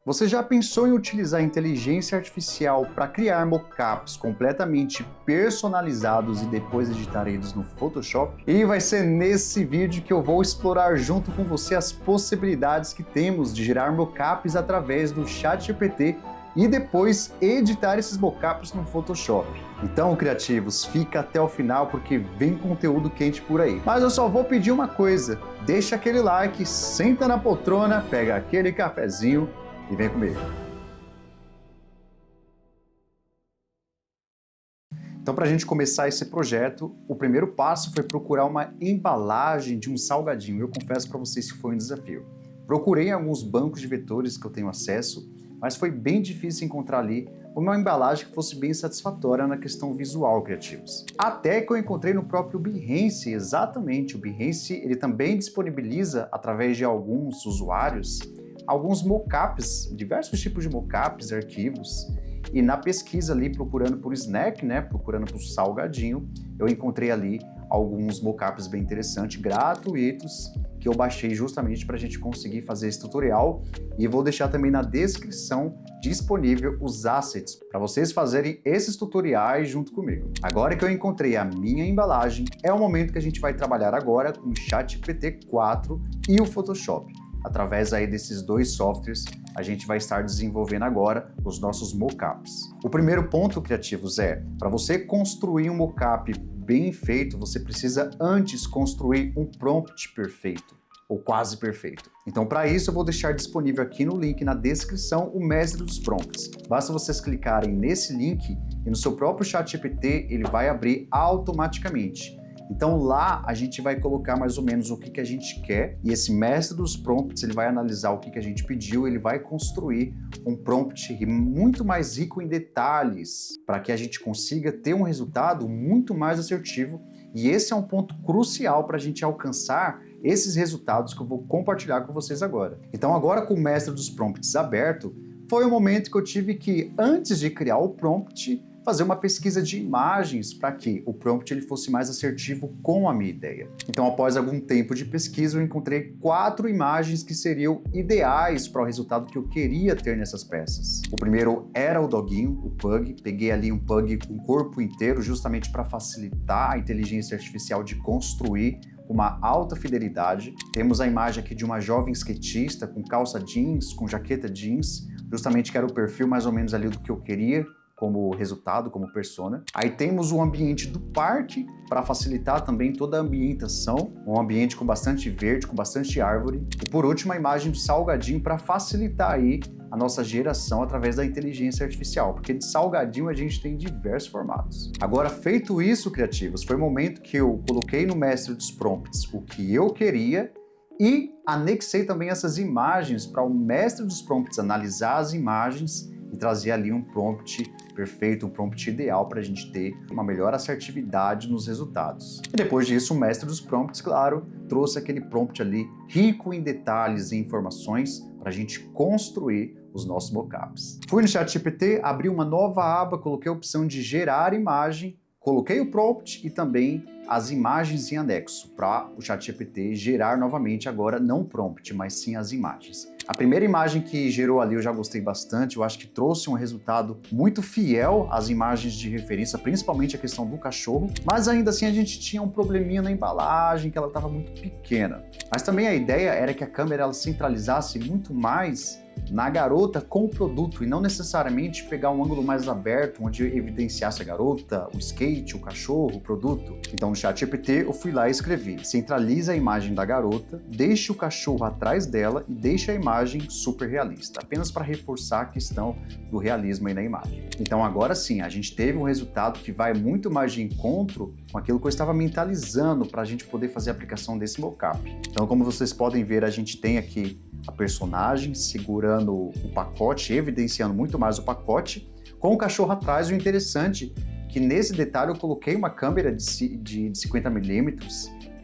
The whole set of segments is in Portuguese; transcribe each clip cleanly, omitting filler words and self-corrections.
Você já pensou em utilizar a inteligência artificial para criar mockups completamente personalizados e depois editar eles no Photoshop? E vai ser nesse vídeo que eu vou explorar junto com você as possibilidades que temos de gerar mockups através do ChatGPT e depois editar esses mockups no Photoshop. Então, criativos, fica até o final porque vem conteúdo quente por aí. Mas eu só vou pedir uma coisa, deixa aquele like, senta na poltrona, pega aquele cafezinho e vem comigo. Então, para a gente começar esse projeto, o primeiro passo foi procurar uma embalagem de um salgadinho. Eu confesso para vocês que foi um desafio. Procurei em alguns bancos de vetores que eu tenho acesso, mas foi bem difícil encontrar ali uma embalagem que fosse bem satisfatória na questão visual, criativos. Até que eu encontrei no próprio Behance, exatamente. O Behance, ele também disponibiliza, através de alguns usuários, alguns mockups, diversos tipos de mockups, arquivos, e na pesquisa ali, procurando por snack, procurando por salgadinho, eu encontrei ali alguns mockups bem interessantes, gratuitos, que eu baixei justamente para a gente conseguir fazer esse tutorial, e vou deixar também na descrição disponível os assets para vocês fazerem esses tutoriais junto comigo. Agora que eu encontrei a minha embalagem, é o momento que a gente vai trabalhar agora com o ChatGPT 4 e o Photoshop. Através aí desses dois softwares, a gente vai estar desenvolvendo agora os nossos mockups. O primeiro ponto, criativos, para você construir um mockup bem feito, você precisa antes construir um prompt perfeito, ou quase perfeito. Então, para isso, eu vou deixar disponível aqui no link na descrição o mestre dos prompts. Basta vocês clicarem nesse link e no seu próprio ChatGPT ele vai abrir automaticamente. Então lá a gente vai colocar mais ou menos o que a gente quer e esse mestre dos prompts ele vai analisar o que a gente pediu, ele vai construir um prompt muito mais rico em detalhes para que a gente consiga ter um resultado muito mais assertivo, e esse é um ponto crucial para a gente alcançar esses resultados que eu vou compartilhar com vocês agora. Então agora com o mestre dos prompts aberto, foi o momento que eu tive que, antes de criar o prompt, fazer uma pesquisa de imagens para que o prompt ele fosse mais assertivo com a minha ideia. Então, após algum tempo de pesquisa, eu encontrei 4 imagens que seriam ideais para o resultado que eu queria ter nessas peças. O primeiro era o doguinho, o pug. Peguei ali um pug com o corpo inteiro, justamente para facilitar a inteligência artificial de construir uma alta fidelidade. Temos a imagem aqui de uma jovem skatista com calça jeans, com jaqueta jeans, justamente que era o perfil mais ou menos ali do que eu queria como resultado, como persona. Aí temos o ambiente do parque, para facilitar também toda a ambientação, um ambiente com bastante verde, com bastante árvore. E por último, a imagem do salgadinho para facilitar aí a nossa geração através da inteligência artificial, porque de salgadinho a gente tem diversos formatos. Agora, feito isso, criativos, foi o momento que eu coloquei no mestre dos prompts o que eu queria e anexei também essas imagens para o mestre dos prompts analisar as imagens e trazer ali um prompt perfeito, um prompt ideal para a gente ter uma melhor assertividade nos resultados. E depois disso, o mestre dos prompts, claro, trouxe aquele prompt ali rico em detalhes e informações para a gente construir os nossos mockups. Fui no ChatGPT, abri uma nova aba, coloquei a opção de gerar imagem, coloquei o prompt e também as imagens em anexo para o ChatGPT gerar novamente agora não o prompt, mas sim as imagens. A primeira imagem que gerou ali eu já gostei bastante, eu acho que trouxe um resultado muito fiel às imagens de referência, principalmente a questão do cachorro, mas ainda assim a gente tinha um probleminha na embalagem, que ela estava muito pequena. Mas também a ideia era que a câmera ela centralizasse muito mais na garota com o produto e não necessariamente pegar um ângulo mais aberto onde evidenciasse a garota, o skate, o cachorro, o produto. Então no ChatGPT eu fui lá e escrevi: centraliza a imagem da garota, deixe o cachorro atrás dela e deixe a imagem super realista, apenas para reforçar a questão do realismo aí na imagem. Então agora sim, a gente teve um resultado que vai muito mais de encontro com aquilo que eu estava mentalizando para a gente poder fazer a aplicação desse mockup. Então, como vocês podem ver, a gente tem aqui a personagem segurando o pacote, evidenciando muito mais o pacote, com o cachorro atrás. O interessante é que nesse detalhe eu coloquei uma câmera de 50mm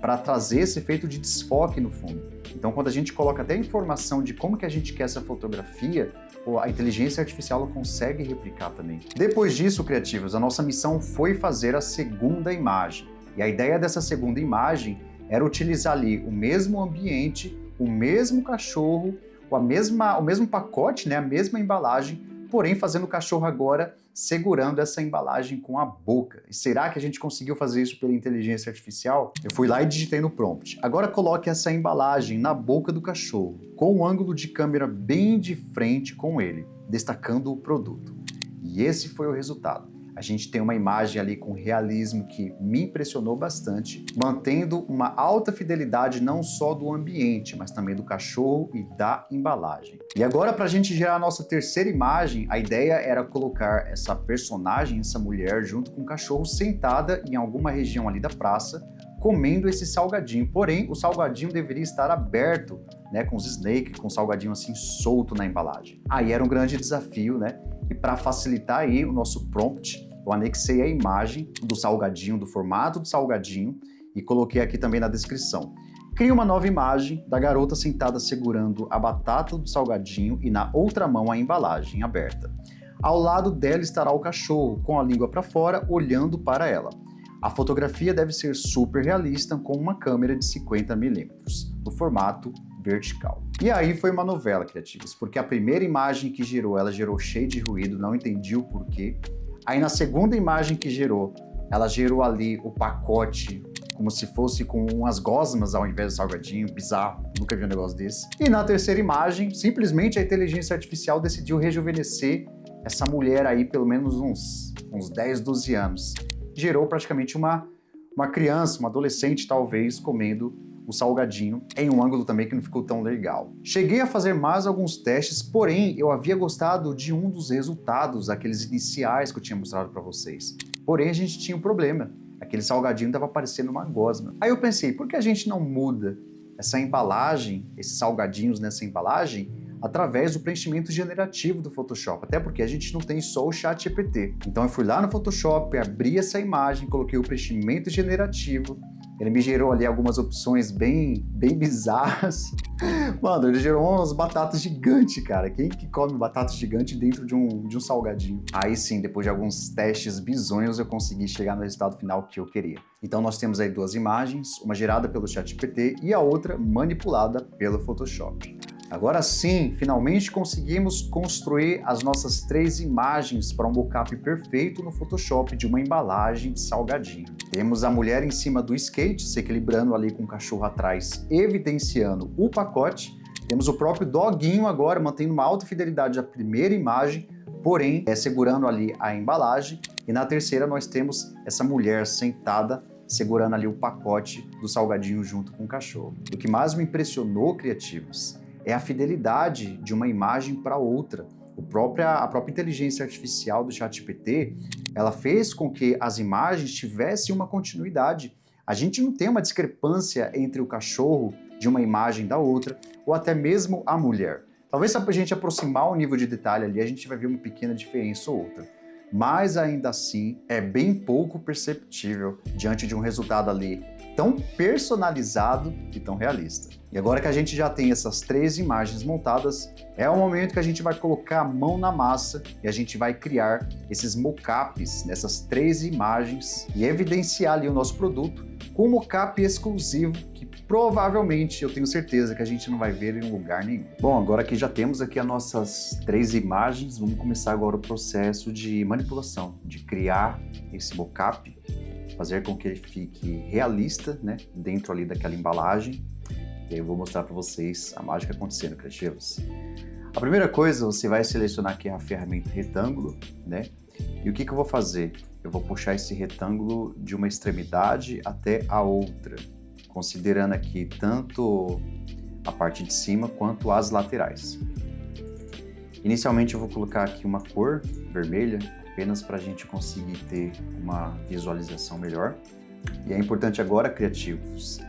para trazer esse efeito de desfoque no fundo. Então, quando a gente coloca até a informação de como que a gente quer essa fotografia, a inteligência artificial ela consegue replicar também. Depois disso, criativos, a nossa missão foi fazer a segunda imagem. E a ideia dessa segunda imagem era utilizar ali o mesmo ambiente, o mesmo cachorro, o mesmo pacote, né, a mesma embalagem, porém fazendo o cachorro agora segurando essa embalagem com a boca. E será que a gente conseguiu fazer isso pela inteligência artificial? Eu fui lá e digitei no prompt. Agora coloque essa embalagem na boca do cachorro, com um ângulo de câmera bem de frente com ele, destacando o produto. E esse foi o resultado. A gente tem uma imagem ali com realismo que me impressionou bastante, mantendo uma alta fidelidade não só do ambiente, mas também do cachorro e da embalagem. E agora, para a gente gerar a nossa terceira imagem, a ideia era colocar essa personagem, essa mulher, junto com o cachorro, sentada em alguma região ali da praça, comendo esse salgadinho. Porém, o salgadinho deveria estar aberto, né, com os snake, com o salgadinho assim solto na embalagem. Aí era um grande desafio, né? E para facilitar aí o nosso prompt, eu anexei a imagem do salgadinho, do formato do salgadinho, e coloquei aqui também na descrição. Crie uma nova imagem da garota sentada segurando a batata do salgadinho e na outra mão a embalagem aberta. Ao lado dela estará o cachorro, com a língua para fora, olhando para ela. A fotografia deve ser super realista, com uma câmera de 50mm, no formato vertical. E aí foi uma novela, criativos, porque a primeira imagem que gerou, ela gerou cheio de ruído, não entendi o porquê. Aí na segunda imagem que gerou, ela gerou ali o pacote como se fosse com umas gosmas ao invés do salgadinho, bizarro, nunca vi um negócio desse. E na terceira imagem, simplesmente a inteligência artificial decidiu rejuvenescer essa mulher aí pelo menos uns 10, 12 anos. Gerou praticamente uma criança, uma adolescente talvez, comendo o salgadinho em um ângulo também que não ficou tão legal. Cheguei a fazer mais alguns testes, porém eu havia gostado de um dos resultados, aqueles iniciais que eu tinha mostrado para vocês. Porém a gente tinha um problema, aquele salgadinho estava parecendo uma gosma. Aí eu pensei, por que a gente não muda essa embalagem, esses salgadinhos nessa embalagem, através do preenchimento generativo do Photoshop, até porque a gente não tem só o ChatGPT. Então eu fui lá no Photoshop, abri essa imagem, coloquei o preenchimento generativo. Ele me gerou ali algumas opções bem bizarras. Mano, ele gerou umas batatas gigantes, cara. Quem que come batata gigante dentro de um salgadinho? Aí sim, depois de alguns testes bizonhos, eu consegui chegar no resultado final que eu queria. Então nós temos aí duas imagens, uma gerada pelo ChatGPT e a outra manipulada pelo Photoshop. Agora sim, finalmente conseguimos construir as nossas 3 imagens para um mockup perfeito no Photoshop de uma embalagem de salgadinho. Temos a mulher em cima do skate, se equilibrando ali com o cachorro atrás, evidenciando o pacote. Temos o próprio doguinho agora, mantendo uma alta fidelidade da primeira imagem, porém segurando ali a embalagem. E na terceira nós temos essa mulher sentada, segurando ali o pacote do salgadinho junto com o cachorro. O que mais me impressionou, criativos, é a fidelidade de uma imagem para outra. A própria inteligência artificial do ChatGPT, ela fez com que as imagens tivessem uma continuidade. A gente não tem uma discrepância entre o cachorro de uma imagem da outra, ou até mesmo a mulher. Talvez se a gente aproximar o nível de detalhe ali, a gente vai ver uma pequena diferença ou outra. Mas ainda assim, é bem pouco perceptível diante de um resultado ali tão personalizado e tão realista. E agora que a gente já tem essas 3 imagens montadas, é o momento que a gente vai colocar a mão na massa e a gente vai criar esses mockups nessas 3 imagens e evidenciar ali o nosso produto com um mockup exclusivo que provavelmente, eu tenho certeza que a gente não vai ver em lugar nenhum. Bom, agora que já temos aqui as nossas 3 imagens, vamos começar agora o processo de manipulação, de criar esse mockup, fazer com que ele fique realista, né, dentro ali daquela embalagem. E aí eu vou mostrar para vocês a mágica acontecendo, criativos. A primeira coisa, você vai selecionar aqui a ferramenta retângulo, né? E o que eu vou fazer? Eu vou puxar esse retângulo de uma extremidade até a outra, considerando aqui tanto a parte de cima quanto as laterais. Inicialmente eu vou colocar aqui uma cor vermelha, apenas para a gente conseguir ter uma visualização melhor. E é importante agora, criativos,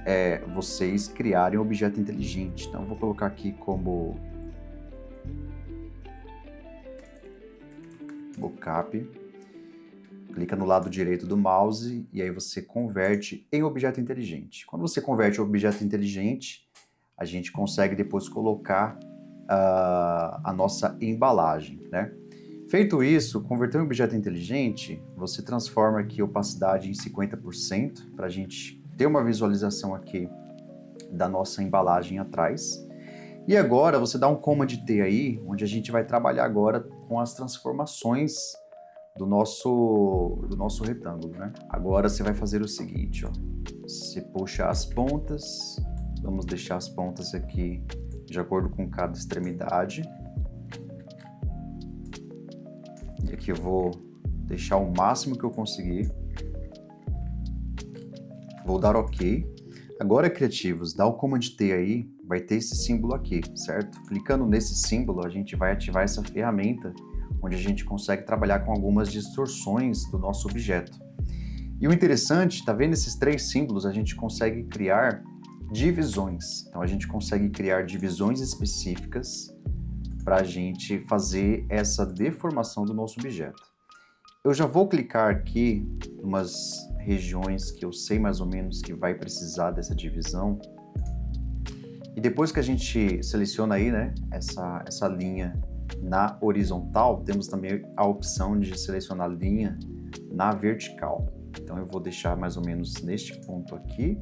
vocês criarem um objeto inteligente. Então eu vou colocar aqui como mockup. Clica no lado direito do mouse e aí você converte em objeto inteligente. Quando você converte em objeto inteligente, a gente consegue depois colocar a nossa embalagem, né? Feito isso, converter em objeto inteligente, você transforma aqui a opacidade em 50% para a gente ter uma visualização aqui da nossa embalagem atrás. E agora você dá um Command T aí, onde a gente vai trabalhar agora com as transformações do nosso retângulo, né? Agora você vai fazer o seguinte, ó. Você puxa as pontas, vamos deixar as pontas aqui de acordo com cada extremidade. E aqui eu vou deixar o máximo que eu conseguir. Vou dar OK. Agora, criativos, dá o Command T aí, vai ter esse símbolo aqui, certo? Clicando nesse símbolo, a gente vai ativar essa ferramenta, onde a gente consegue trabalhar com algumas distorções do nosso objeto. E o interessante, tá vendo esses 3 símbolos? A gente consegue criar divisões. Então a gente consegue criar divisões específicas para a gente fazer essa deformação do nosso objeto. Eu já vou clicar aqui em umas regiões que eu sei mais ou menos que vai precisar dessa divisão. E depois que a gente seleciona aí, né, essa linha na horizontal, temos também a opção de selecionar linha na vertical. Então eu vou deixar mais ou menos neste ponto aqui.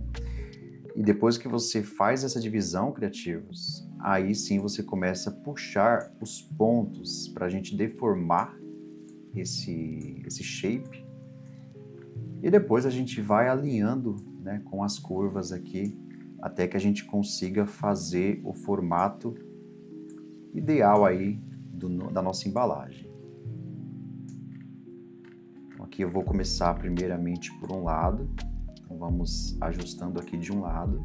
E depois que você faz essa divisão, criativos, aí sim você começa a puxar os pontos para a gente deformar esse shape. E depois a gente vai alinhando, né, com as curvas aqui, até que a gente consiga fazer o formato ideal aí da nossa embalagem. Então aqui eu vou começar primeiramente por um lado. Então vamos ajustando aqui de um lado.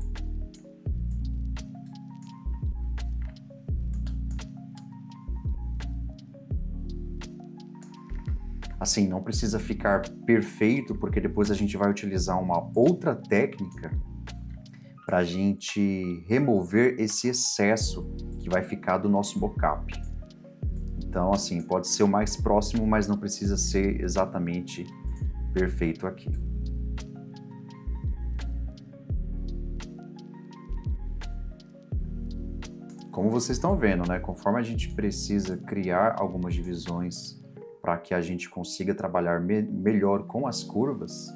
Assim, não precisa ficar perfeito, porque depois a gente vai utilizar uma outra técnica para a gente remover esse excesso que vai ficar do nosso mockup. Então, assim, pode ser o mais próximo, mas não precisa ser exatamente perfeito aqui. Como vocês estão vendo, né? Conforme a gente precisa criar algumas divisões para que a gente consiga trabalhar melhor com as curvas,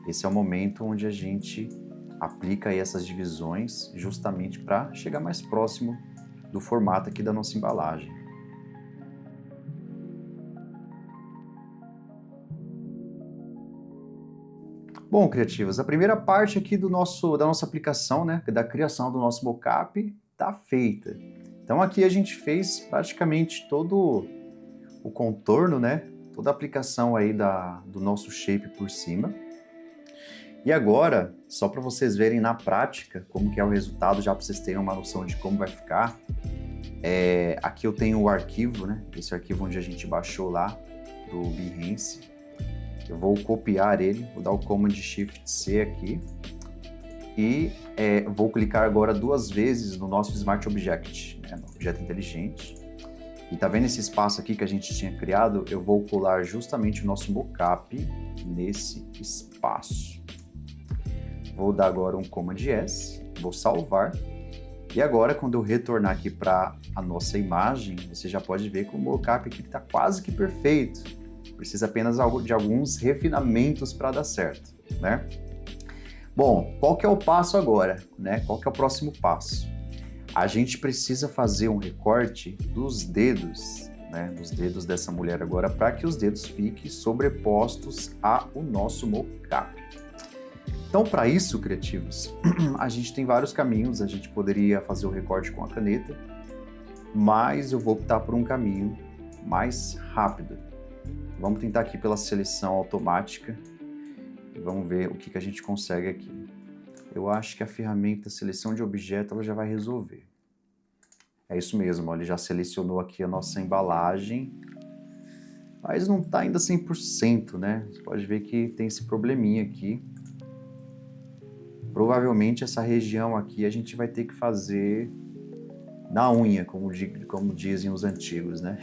esse é o momento onde a gente aplica aí essas divisões justamente para chegar mais próximo do formato aqui da nossa embalagem. Bom, criativos, a primeira parte aqui da nossa aplicação, né, da criação do nosso mockup, está feita. Então aqui a gente fez praticamente todo o contorno, né, toda a aplicação aí do nosso shape por cima. E agora, só para vocês verem na prática como que é o resultado, já para vocês terem uma noção de como vai ficar, aqui eu tenho o arquivo, né, esse arquivo onde a gente baixou lá do Behance. Eu vou copiar ele, vou dar o Command Shift C aqui e vou clicar agora 2 vezes no nosso Smart Object, né, no objeto inteligente. E tá vendo esse espaço aqui que a gente tinha criado? Eu vou colar justamente o nosso mockup nesse espaço. Vou dar agora um Command S, vou salvar. E agora, quando eu retornar aqui para a nossa imagem, você já pode ver que o mockup aqui está quase que perfeito. Precisa apenas de alguns refinamentos para dar certo, né? Bom, qual que é o passo agora, né? Qual que é o próximo passo? A gente precisa fazer um recorte dos dedos, né? Dos dedos dessa mulher agora, para que os dedos fiquem sobrepostos ao nosso mockup. Então, para isso, criativos, a gente tem vários caminhos. A gente poderia fazer o recorte com a caneta, mas eu vou optar por um caminho mais rápido. Vamos tentar aqui pela seleção automática e vamos ver o que a gente consegue aqui. Eu acho que a ferramenta seleção de objeto ela já vai resolver. É isso mesmo, ó, ele já selecionou aqui a nossa embalagem, mas não está ainda 100%, né? Você pode ver que tem esse probleminha aqui. Provavelmente essa região aqui a gente vai ter que fazer na unha, como dizem os antigos, né?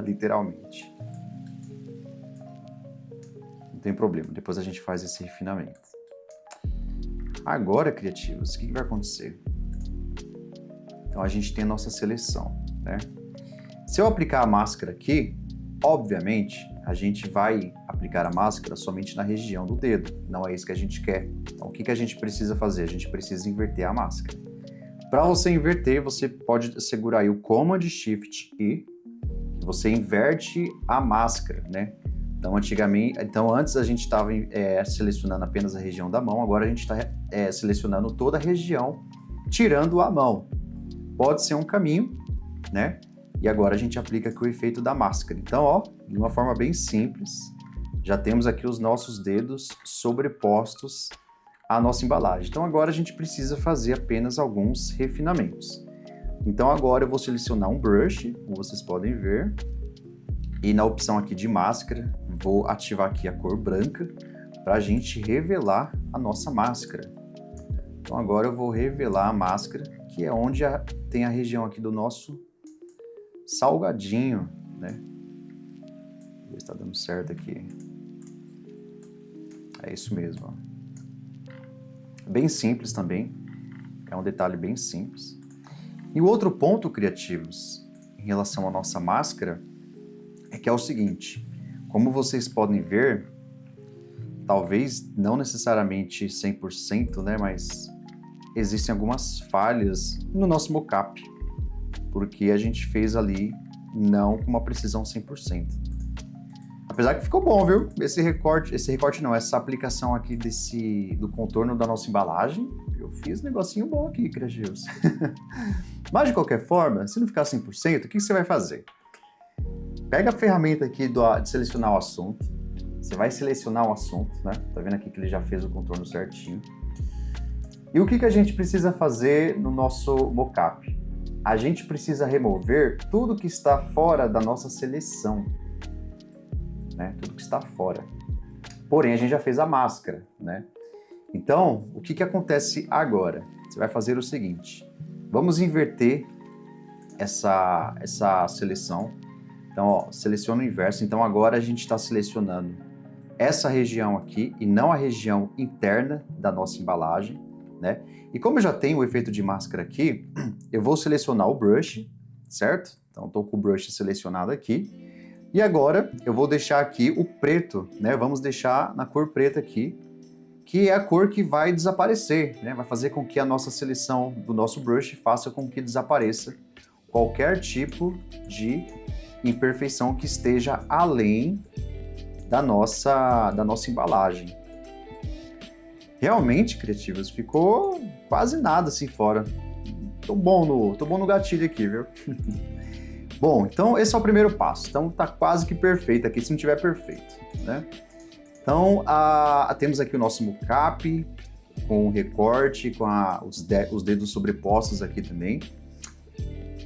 Literalmente. Não tem problema, depois a gente faz esse refinamento. Agora, criativos, o que vai acontecer? Então a gente tem a nossa seleção, né? Se eu aplicar a máscara aqui, obviamente, a gente vai aplicar a máscara somente na região do dedo. Não é isso que a gente quer. Então o que a gente precisa fazer? A gente precisa inverter a máscara. Para você inverter, você pode segurar aí o Command Shift E, você inverte a máscara, né? Então antes a gente estava selecionando apenas a região da mão, agora a gente está selecionando toda a região, tirando a mão. Pode ser um caminho, né? E agora a gente aplica aqui o efeito da máscara. Então, ó, de uma forma bem simples, já temos aqui os nossos dedos sobrepostos à nossa embalagem. Então agora a gente precisa fazer apenas alguns refinamentos. Então agora eu vou selecionar um brush, como vocês podem ver, e na opção aqui de máscara, vou ativar aqui a cor branca para a gente revelar a nossa máscara. Então agora eu vou revelar a máscara, que é onde tem a região aqui do nosso salgadinho, né? Vamos ver se está dando certo aqui. É isso mesmo, ó. Bem simples também, é um detalhe bem simples. E o outro ponto, criativos, em relação à nossa máscara, é que é o seguinte, como vocês podem ver, talvez não necessariamente 100%, né, mas existem algumas falhas no nosso mockup, porque a gente fez ali não com uma precisão 100%. Apesar que ficou bom, viu? Esse recorte não, essa aplicação aqui do contorno da nossa embalagem, eu fiz um negocinho bom aqui, criativos. Mas de qualquer forma, se não ficar 100%, o que você vai fazer? Pega a ferramenta aqui de selecionar o assunto, você vai selecionar o assunto, né? Tá vendo aqui que ele já fez o contorno certinho. E o que a gente precisa fazer no nosso mockup? A gente precisa remover tudo que está fora da nossa seleção, né? Tudo que está fora. Porém, a gente já fez a máscara, né? Então, o que acontece agora? Você vai fazer o seguinte, vamos inverter essa seleção. Então, ó, seleciona o inverso. Então, agora a gente está selecionando essa região aqui e não a região interna da nossa embalagem, né? E como eu já tenho o efeito de máscara aqui, eu vou selecionar o brush, certo? Então, estou com o brush selecionado aqui. E agora eu vou deixar aqui o preto, né? Vamos deixar na cor preta aqui, que é a cor que vai desaparecer, né? Vai fazer com que a nossa seleção do nosso brush faça com que desapareça qualquer tipo de imperfeição que esteja além da nossa embalagem. Realmente, criativos, ficou quase nada assim fora. Tô bom no gatilho aqui, viu? Bom, então esse é o primeiro passo. Então tá quase que perfeito aqui, se não tiver perfeito, né? Então temos aqui o nosso mockup com o recorte, com os dedos sobrepostos aqui também.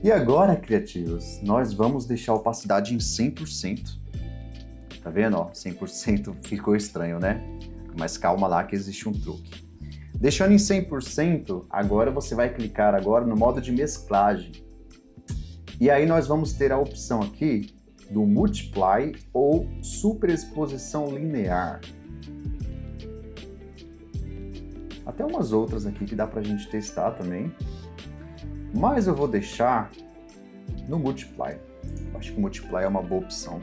E agora, criativos, nós vamos deixar a opacidade em 100%. Tá vendo? Ó, 100% ficou estranho, né? Mas calma lá que existe um truque. Deixando em 100%, agora você vai clicar agora no modo de mesclagem. E aí nós vamos ter a opção aqui do Multiply ou Superexposição Linear. Até umas outras aqui que dá pra gente testar também. Mas eu vou deixar no Multiply. Eu acho que o Multiply é uma boa opção.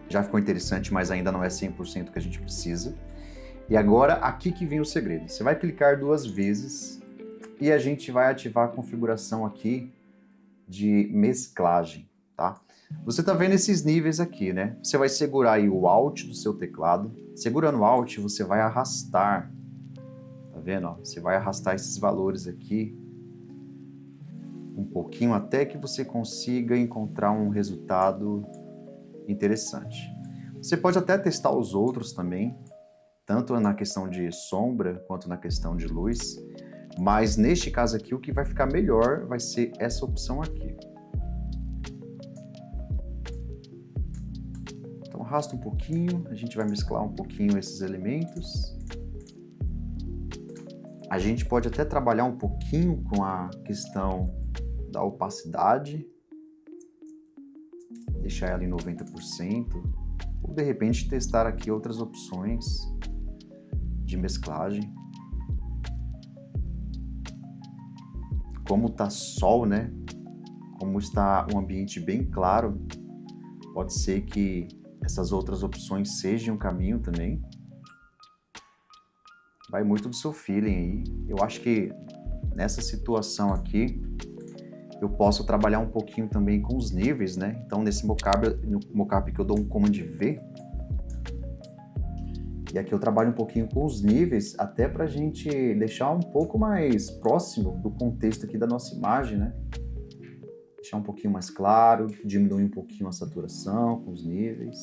Já ficou interessante, mas ainda não é 100% que a gente precisa. E agora, aqui que vem o segredo. Você vai clicar 2 vezes e a gente vai ativar a configuração aqui de mesclagem, tá? Você tá vendo esses níveis aqui, né? Você vai segurar aí o Alt do seu teclado. Segurando o Alt, você vai arrastar. Tá vendo? Ó? Você vai arrastar esses valores aqui um pouquinho até que você consiga encontrar um resultado interessante. Você pode até testar os outros também, tanto na questão de sombra quanto na questão de luz, mas neste caso aqui o que vai ficar melhor vai ser essa opção aqui. Então arrasta um pouquinho, a gente vai mesclar um pouquinho esses elementos. A gente pode até trabalhar um pouquinho com a questão da opacidade, deixar ela em 90%, ou de repente testar aqui outras opções de mesclagem. Como tá sol, né? Como está um ambiente bem claro, pode ser que essas outras opções sejam um caminho também. Vai muito do seu feeling aí. Eu acho que nessa situação aqui, eu posso trabalhar um pouquinho também com os níveis, né? Então, nesse mockup que eu dou um Command V, e aqui eu trabalho um pouquinho com os níveis, até para a gente deixar um pouco mais próximo do contexto aqui da nossa imagem, né? Deixar um pouquinho mais claro, diminuir um pouquinho a saturação com os níveis.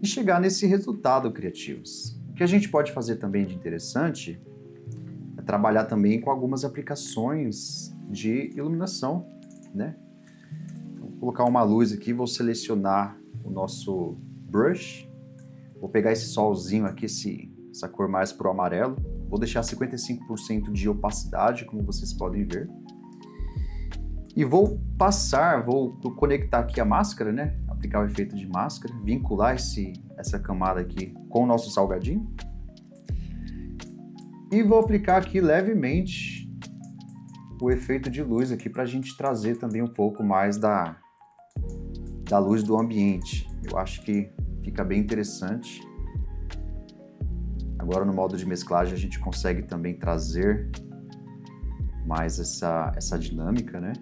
E chegar nesse resultado, criativos. O que a gente pode fazer também de interessante é trabalhar também com algumas aplicações de iluminação, né? Então, vou colocar uma luz aqui, vou selecionar o nosso brush. Vou pegar esse solzinho aqui, essa cor mais pro amarelo. Vou deixar 55% de opacidade, como vocês podem ver. E vou conectar aqui a máscara, né? Aplicar o efeito de máscara, vincular essa camada aqui com o nosso salgadinho. E vou aplicar aqui levemente o efeito de luz aqui para a gente trazer também um pouco mais da luz do ambiente. Eu acho que fica bem interessante. Agora no modo de mesclagem a gente consegue também trazer mais essa dinâmica, né?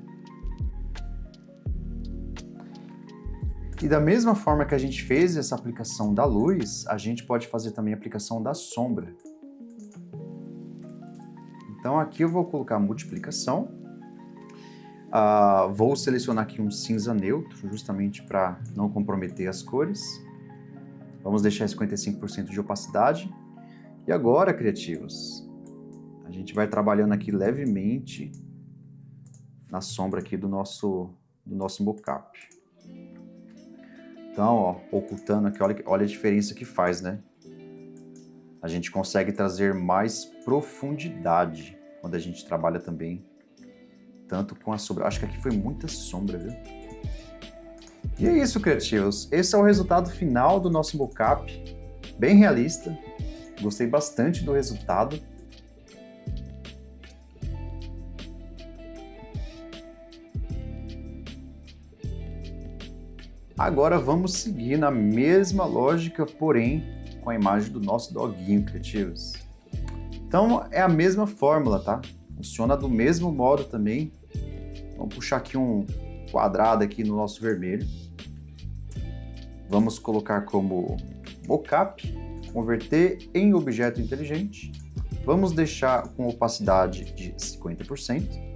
E da mesma forma que a gente fez essa aplicação da luz, a gente pode fazer também a aplicação da sombra. Então aqui eu vou colocar multiplicação. Vou selecionar aqui um cinza neutro, justamente para não comprometer as cores. Vamos deixar 55% de opacidade. E agora, criativos, a gente vai trabalhando aqui levemente na sombra aqui do nosso mockup. Então, ó, ocultando aqui, olha a diferença que faz, né? A gente consegue trazer mais profundidade quando a gente trabalha também, tanto com a sombra. Acho que aqui foi muita sombra, viu? E é isso, criativos. Esse é o resultado final do nosso mockup, bem realista. Gostei bastante do resultado. Agora vamos seguir na mesma lógica, porém com a imagem do nosso doguinho, criativos. Então é a mesma fórmula, tá? Funciona do mesmo modo também. Vamos puxar aqui um quadrado aqui no nosso vermelho. Vamos colocar como mockup, converter em objeto inteligente. Vamos deixar com opacidade de 50%.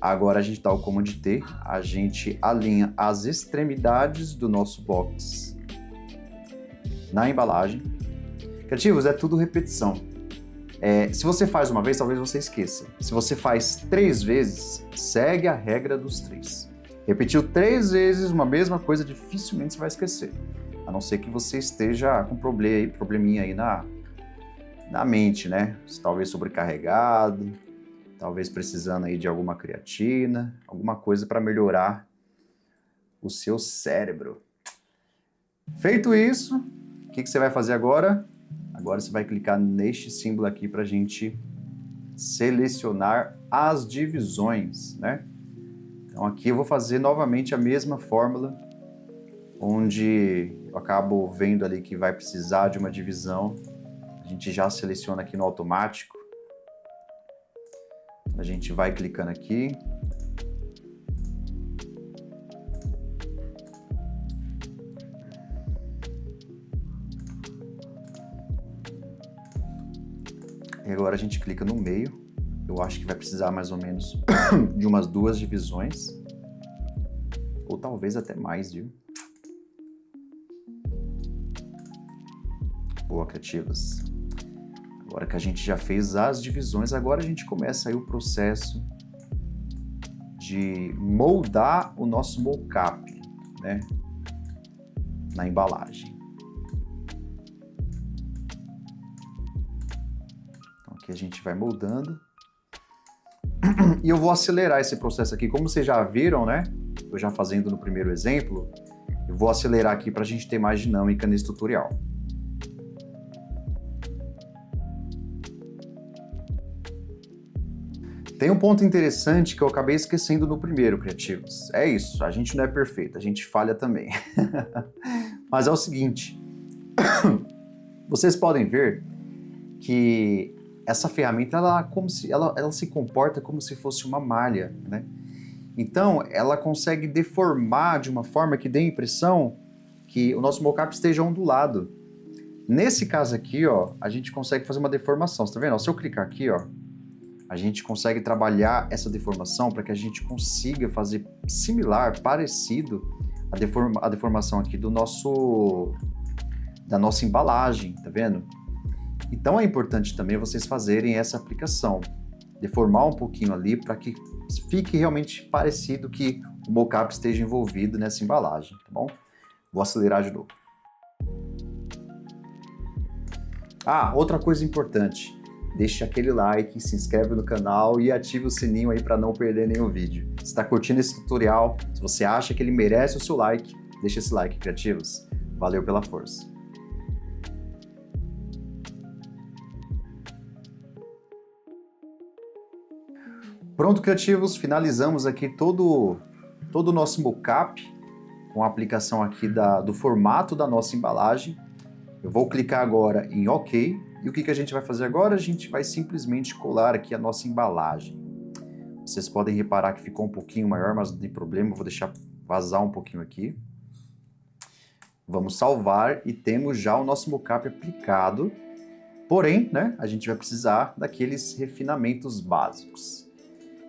Agora a gente dá o Command T, a gente alinha as extremidades do nosso box na embalagem. Criativos, é tudo repetição. Se você faz uma vez, talvez você esqueça. Se você faz 3 vezes, segue a regra dos 3. Repetiu 3 vezes uma mesma coisa, dificilmente você vai esquecer. A não ser que você esteja com probleminha aí na mente, né? Talvez sobrecarregado, talvez precisando aí de alguma creatina, alguma coisa para melhorar o seu cérebro. Feito isso, o que você vai fazer agora? Agora você vai clicar neste símbolo aqui para a gente selecionar as divisões, né? Então aqui eu vou fazer novamente a mesma fórmula, onde eu acabo vendo ali que vai precisar de uma divisão. A gente já seleciona aqui no automático. A gente vai clicando aqui. E agora a gente clica no meio. Eu acho que vai precisar mais ou menos de umas 2 divisões. Ou talvez até mais, viu? Boa, criativas. Agora que a gente já fez as divisões, agora a gente começa aí o processo de moldar o nosso mockup, né? Na embalagem. Então aqui a gente vai moldando. E eu vou acelerar esse processo aqui. Como vocês já viram, né? Eu já fazendo no primeiro exemplo, eu vou acelerar aqui para a gente ter mais dinâmica nesse tutorial. Tem um ponto interessante que eu acabei esquecendo no primeiro, criativos. É isso, a gente não é perfeito, a gente falha também. Mas é o seguinte, vocês podem ver que essa ferramenta ela se comporta como se fosse uma malha, né? Então, ela consegue deformar de uma forma que dê a impressão que o nosso mockup esteja ondulado. Nesse caso aqui, ó, a gente consegue fazer uma deformação. Você tá vendo? Se eu clicar aqui, ó, a gente consegue trabalhar essa deformação para que a gente consiga fazer similar, parecido a deformação aqui da nossa embalagem, tá vendo? Então é importante também vocês fazerem essa aplicação, deformar um pouquinho ali para que fique realmente parecido que o mockup esteja envolvido nessa embalagem, tá bom? Vou acelerar de novo. Ah, outra coisa importante, deixe aquele like, se inscreve no canal e ative o sininho aí para não perder nenhum vídeo. Se está curtindo esse tutorial, se você acha que ele merece o seu like, deixa esse like, criativos. Valeu pela força. Pronto, criativos, finalizamos aqui todo o nosso mockup com a aplicação aqui do formato da nossa embalagem. Eu vou clicar agora em OK. E o que a gente vai fazer agora? A gente vai simplesmente colar aqui a nossa embalagem. Vocês podem reparar que ficou um pouquinho maior, mas não tem problema, eu vou deixar vazar um pouquinho aqui. Vamos salvar e temos já o nosso mockup aplicado. Porém, né, a gente vai precisar daqueles refinamentos básicos.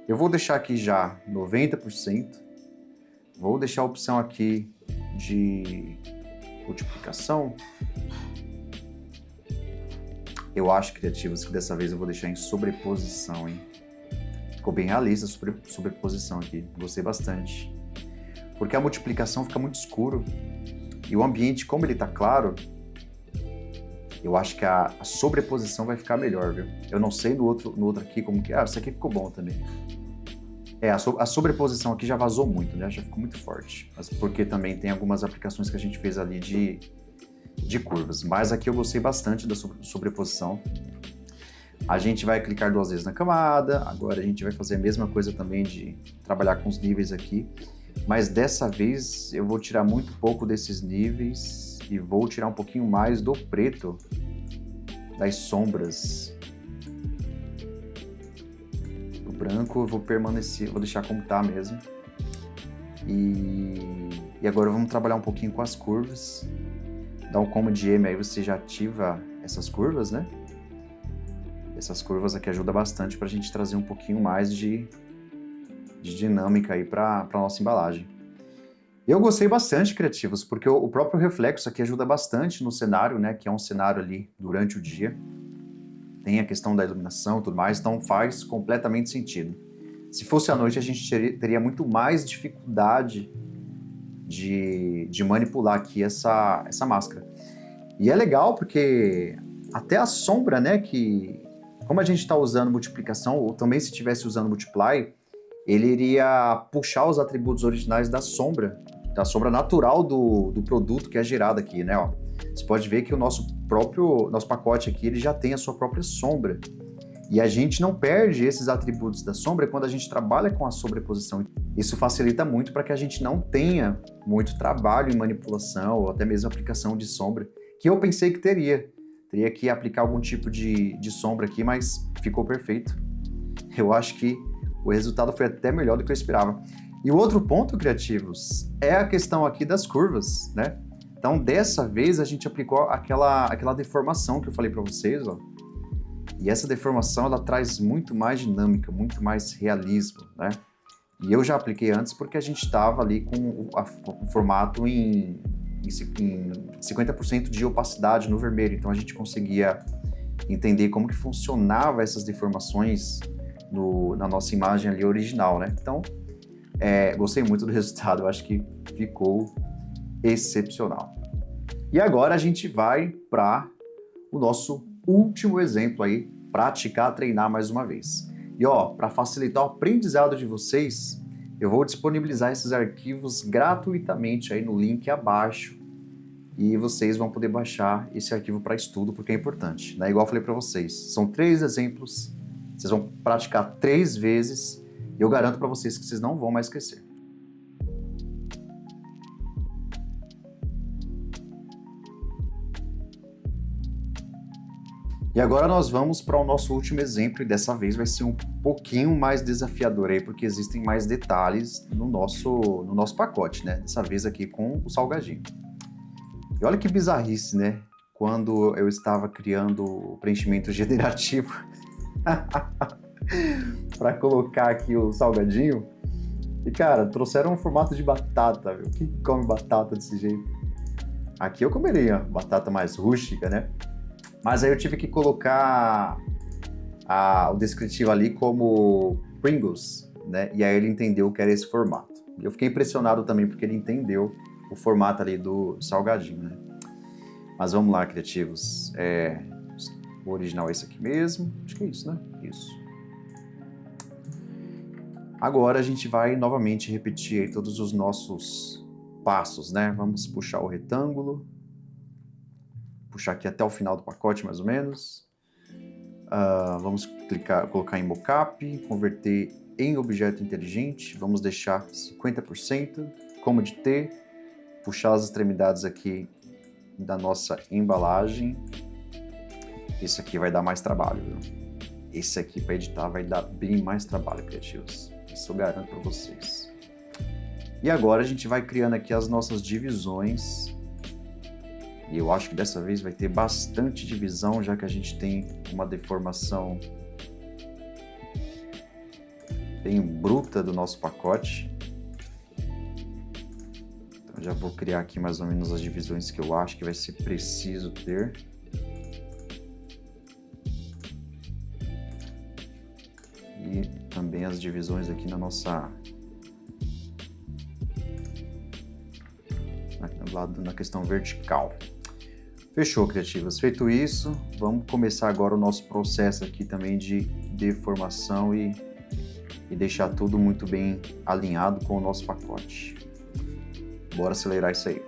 Eu vou deixar aqui já 90%. Vou deixar a opção aqui de multiplicação. Eu acho, criativos, que dessa vez eu vou deixar em sobreposição, hein? Ficou bem realista a sobreposição aqui. Gostei bastante. Porque a multiplicação fica muito escuro. E o ambiente, como ele tá claro, eu acho que a sobreposição vai ficar melhor, viu? Eu não sei no outro aqui como que... Ah, isso aqui ficou bom também. A sobreposição aqui já vazou muito, né? Já ficou muito forte. Mas porque também tem algumas aplicações que a gente fez ali de curvas. Mas aqui eu gostei bastante da sobreposição. A gente vai clicar 2 vezes na camada. Agora a gente vai fazer a mesma coisa também de trabalhar com os níveis aqui. Mas dessa vez eu vou tirar muito pouco desses níveis e vou tirar um pouquinho mais do preto das sombras. O branco eu vou permanecer, vou deixar como tá mesmo. E agora vamos trabalhar um pouquinho com as curvas. Dá um Command M, aí você já ativa essas curvas, né? Essas curvas aqui ajudam bastante para a gente trazer um pouquinho mais de dinâmica aí para a nossa embalagem. Eu gostei bastante, criativos, porque o próprio reflexo aqui ajuda bastante no cenário, né? Que é um cenário ali durante o dia. Tem a questão da iluminação e tudo mais, então faz completamente sentido. Se fosse à noite, a gente teria muito mais dificuldade de manipular aqui essa máscara. E é legal porque até a sombra, né, que como a gente está usando multiplicação, ou também se estivesse usando multiply, ele iria puxar os atributos originais da sombra natural do produto que é gerado aqui, né? Ó. Você pode ver que o nosso pacote aqui ele já tem a sua própria sombra. E a gente não perde esses atributos da sombra quando a gente trabalha com a sobreposição. Isso facilita muito para que a gente não tenha muito trabalho em manipulação ou até mesmo aplicação de sombra, que eu pensei que teria. Teria que aplicar algum tipo de sombra aqui, mas ficou perfeito. Eu acho que o resultado foi até melhor do que eu esperava. E o outro ponto, criativos, é a questão aqui das curvas, né? Então, dessa vez, a gente aplicou aquela deformação que eu falei para vocês, ó. E essa deformação, ela traz muito mais dinâmica, muito mais realismo, né? E eu já apliquei antes porque a gente estava ali com o formato em 50% de opacidade no vermelho, então a gente conseguia entender como que funcionava essas deformações na nossa imagem ali original, né? Então, gostei muito do resultado, eu acho que ficou excepcional. E agora a gente vai para o nosso último exemplo aí, praticar, treinar mais uma vez. E ó, para facilitar o aprendizado de vocês, eu vou disponibilizar esses arquivos gratuitamente aí no link abaixo e vocês vão poder baixar esse arquivo para estudo porque é importante, né? Igual eu falei para vocês, são 3 exemplos, vocês vão praticar 3 vezes e eu garanto para vocês que vocês não vão mais esquecer. E agora nós vamos para o nosso último exemplo, e dessa vez vai ser um pouquinho mais desafiador aí, porque existem mais detalhes no nosso pacote, né? Dessa vez aqui com o salgadinho. E olha que bizarrice, né? Quando eu estava criando o preenchimento generativo para colocar aqui o salgadinho, e cara, trouxeram um formato de batata, viu? Quem come batata desse jeito? Aqui eu comeria batata mais rústica, né? Mas aí eu tive que colocar o descritivo ali como Pringles, né? E aí ele entendeu que era esse formato. E eu fiquei impressionado também porque ele entendeu o formato ali do salgadinho, né? Mas vamos lá, criativos. O original é esse aqui mesmo. Acho que é isso, né? Isso. Agora a gente vai novamente repetir aí todos os nossos passos, né? Vamos puxar o retângulo. Puxar aqui até o final do pacote, mais ou menos. Vamos colocar em mockup, converter em objeto inteligente. Vamos deixar 50%, como de T. Puxar as extremidades aqui da nossa embalagem. Esse aqui vai dar mais trabalho, viu? Esse aqui para editar vai dar bem mais trabalho, criativos. Isso eu garanto para vocês. E agora a gente vai criando aqui as nossas divisões. E eu acho que dessa vez vai ter bastante divisão, já que a gente tem uma deformação bem bruta do nosso pacote. Então já vou criar aqui mais ou menos as divisões que eu acho que vai ser preciso ter. E também as divisões aqui na questão vertical. Fechou, criativas. Feito isso, vamos começar agora o nosso processo aqui também de deformação e deixar tudo muito bem alinhado com o nosso pacote. Bora acelerar isso aí.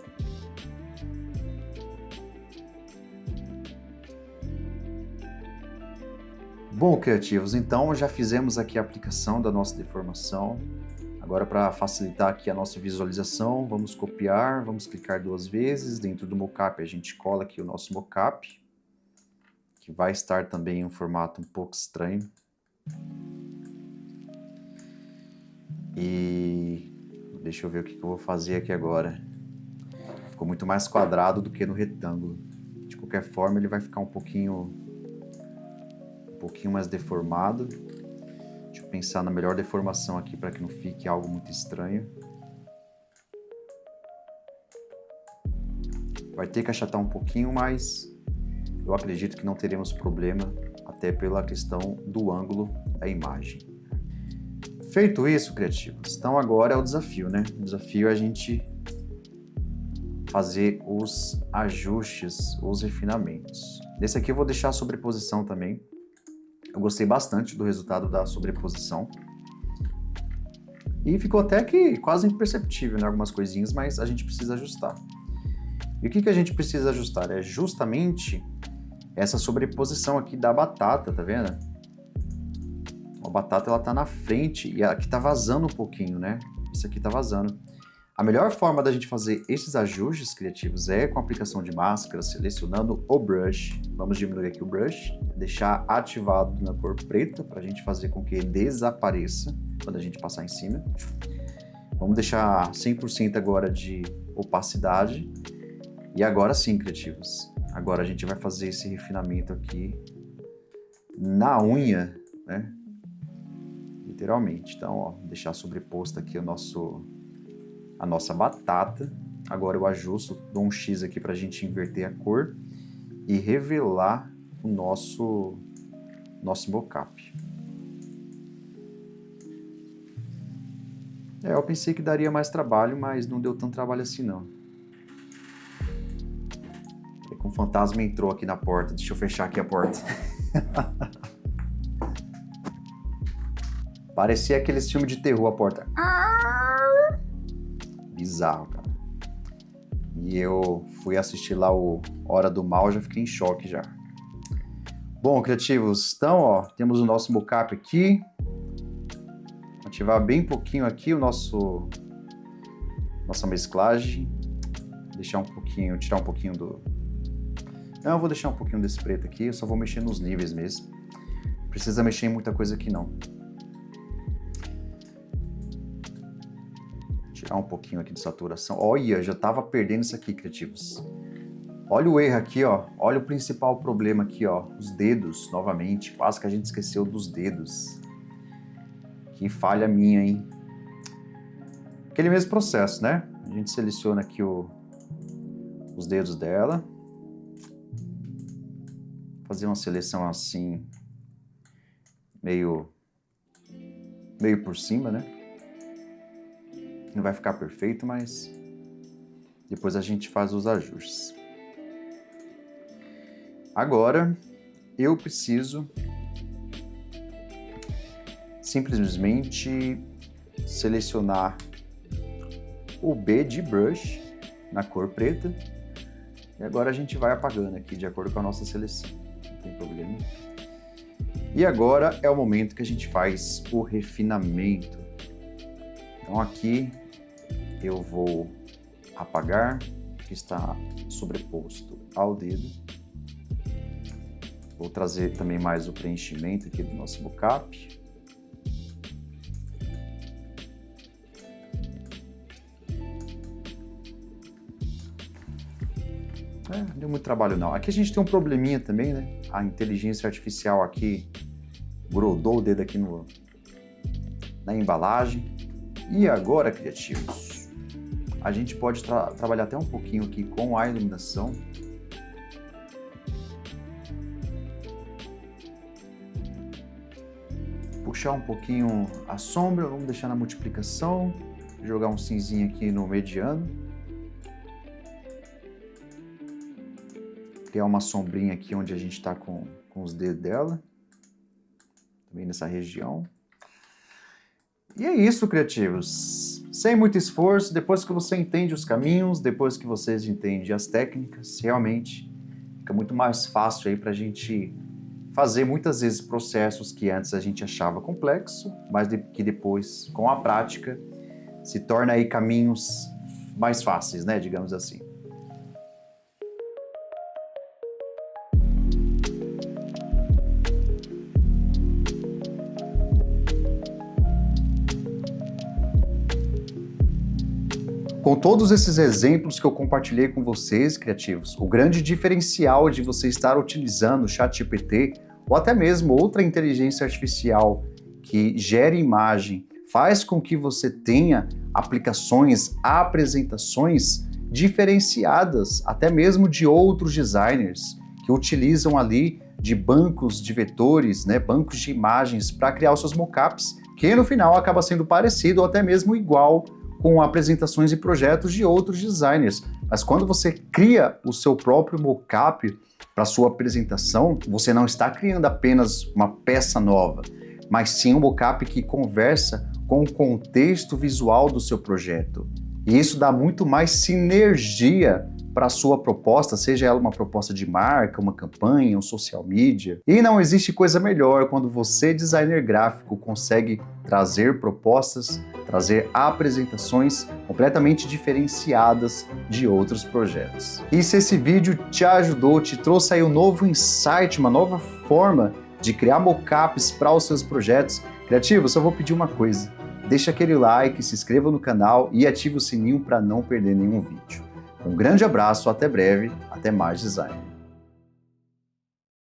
Bom, criativos, então já fizemos aqui a aplicação da nossa deformação. Agora, para facilitar aqui a nossa visualização, vamos copiar, vamos clicar 2 vezes. Dentro do mockup, a gente cola aqui o nosso mockup, que vai estar também em um formato um pouco estranho. E deixa eu ver o que eu vou fazer aqui agora. Ficou muito mais quadrado do que no retângulo. De qualquer forma, ele vai ficar um pouquinho mais deformado. Deixa eu pensar na melhor deformação aqui para que não fique algo muito estranho. Vai ter que achatar um pouquinho, mas eu acredito que não teremos problema, até pela questão do ângulo da imagem. Feito isso, criativos, então agora é o desafio, né? O desafio é a gente fazer os ajustes, os refinamentos. Nesse aqui eu vou deixar a sobreposição também. Eu gostei bastante do resultado da sobreposição. E ficou até que quase imperceptível, né? Algumas coisinhas, mas a gente precisa ajustar. E o que a gente precisa ajustar? É justamente essa sobreposição aqui da batata, tá vendo? A batata, ela tá na frente e aqui tá vazando um pouquinho, né? Isso aqui tá vazando. A melhor forma da gente fazer esses ajustes criativos é com a aplicação de máscara, selecionando o brush. Vamos diminuir aqui o brush, deixar ativado na cor preta para a gente fazer com que ele desapareça quando a gente passar em cima. Vamos deixar 100% agora de opacidade. E agora sim, criativos. Agora a gente vai fazer esse refinamento aqui na unha, né? Literalmente. Então, ó, deixar sobreposto aqui a nossa batata. Agora eu ajusto, dou um X aqui para a gente inverter a cor e revelar o nosso mockup. Eu pensei que daria mais trabalho, mas não deu tanto trabalho assim não. Um fantasma entrou aqui na porta, deixa eu fechar aqui a porta. Parecia aqueles filmes de terror a porta. Bizarro, cara. E eu fui assistir lá o Hora do Mal, já fiquei em choque já. Bom, criativos, então, ó, temos o nosso mockup aqui. Ativar bem pouquinho aqui nossa mesclagem. Deixar um pouquinho, tirar um pouquinho Não, eu vou deixar um pouquinho desse preto aqui, eu só vou mexer nos níveis mesmo. Precisa mexer em muita coisa aqui não. Tirar um pouquinho aqui de saturação. Olha, já tava perdendo isso aqui, criativos. Olha o erro aqui, ó. Olha o principal problema aqui, ó. Os dedos, novamente. Quase que a gente esqueceu dos dedos. Que falha minha, hein? Aquele mesmo processo, né? A gente seleciona aqui os dedos dela. Fazer uma seleção assim, meio por cima, né? Não vai ficar perfeito, mas depois a gente faz os ajustes. Agora, eu preciso simplesmente selecionar o B de brush na cor preta. E agora a gente vai apagando aqui de acordo com a nossa seleção. Não tem problema. E agora é o momento que a gente faz o refinamento. Então aqui eu vou apagar o que está sobreposto ao dedo. Vou trazer também mais o preenchimento aqui do nosso mocap. Não deu muito trabalho não. Aqui a gente tem um probleminha também, né? A inteligência artificial aqui grudou o dedo aqui na embalagem. E agora, criativos, a gente pode trabalhar até um pouquinho aqui com a iluminação. Puxar um pouquinho a sombra, vamos deixar na multiplicação, jogar um cinzinho aqui no mediano. Criar uma sombrinha aqui onde a gente está com os dedos dela, também nessa região. E é isso, criativos. Sem muito esforço, depois que você entende os caminhos, depois que vocês entendem as técnicas, realmente fica muito mais fácil aí para a gente fazer muitas vezes processos que antes a gente achava complexo, mas que depois, com a prática, se torna aí caminhos mais fáceis, né, digamos assim. Com todos esses exemplos que eu compartilhei com vocês, criativos, o grande diferencial de você estar utilizando o ChatGPT ou até mesmo outra inteligência artificial que gere imagem, faz com que você tenha aplicações, apresentações diferenciadas, até mesmo de outros designers que utilizam ali de bancos de vetores, né, bancos de imagens para criar os seus mockups, que no final acaba sendo parecido ou até mesmo igual com apresentações e projetos de outros designers. Mas quando você cria o seu próprio mockup para sua apresentação, você não está criando apenas uma peça nova, mas sim um mockup que conversa com o contexto visual do seu projeto. E isso dá muito mais sinergia para a sua proposta, seja ela uma proposta de marca, uma campanha, um social media. E não existe coisa melhor quando você, designer gráfico, consegue trazer propostas, trazer apresentações completamente diferenciadas de outros projetos. E se esse vídeo te ajudou, te trouxe aí um novo insight, uma nova forma de criar mockups para os seus projetos criativos, só vou pedir uma coisa: deixa aquele like, se inscreva no canal e ative o sininho para não perder nenhum vídeo. Um grande abraço, até breve, até mais design.